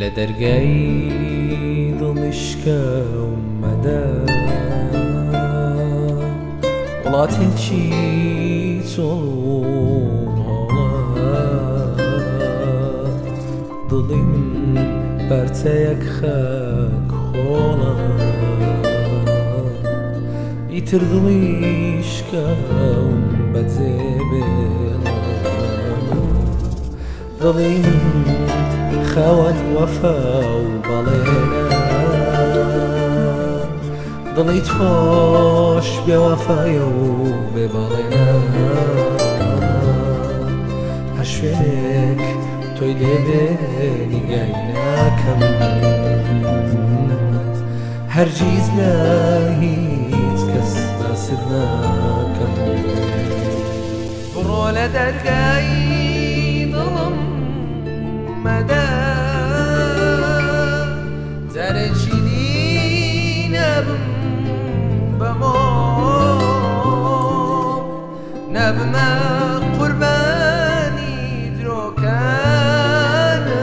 لدرگای دڵشکە ومەدە وڵاتێکی چۆڵ هەڵە دڵی من بەرچەیەک خەک خۆڵە ئیتر دڵیشکەم بەجێبێڵە دڵی من خاوەن وەفا و بەڵێنە دڵی تۆش بێوەفایە و بێبەڵێنە هەر شوێنێک تۆی لێبێ نیگای ناکەم هەرگیز لە هیچ کەس باست ناکەم بڕۆ لە دەرگای دڵم مەدە جارێکی دی نەبم بەمۆ نەبمە قوربانی درۆکانە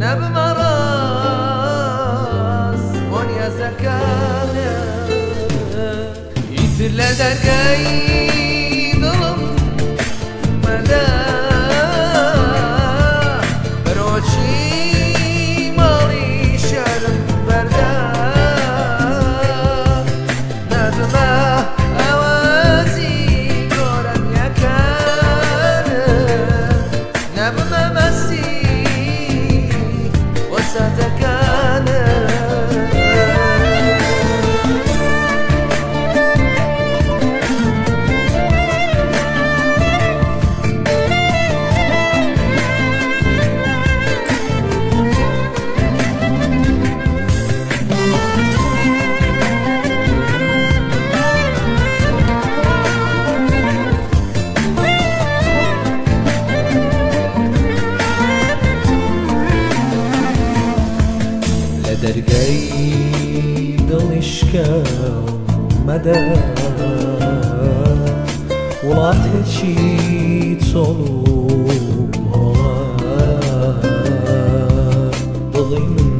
نەبمە ڕاست بۆ نیازەکانە ئیتر لە دەرگای دڵم مەدە دەرگای دڵشکە ومەدە وڵاتێکی چۆڵ و هەڵە دڵی من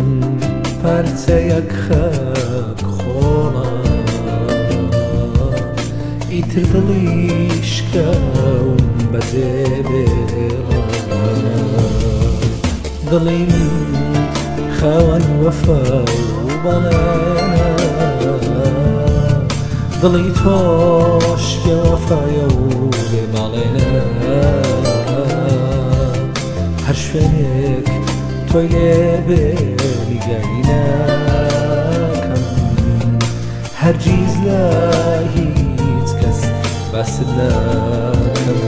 پارچەیەک خەک خۆڵە ئیتر دڵیشکەم بەجێبێڵە دڵی من خاوەن وەفا و بەڵێنە دڵی تۆش بێوەفایە و بێبەڵێنە هەر شوێنێک تۆی لێبێ نیگای ناکەم هەرگیز لە هیچ کەس باست ناکەم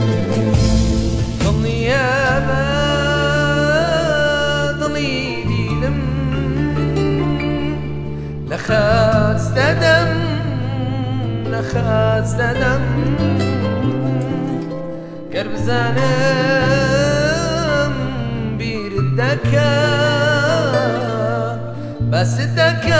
لەخاستەدەم گەر بزانم بیرت دەکا باست دەکا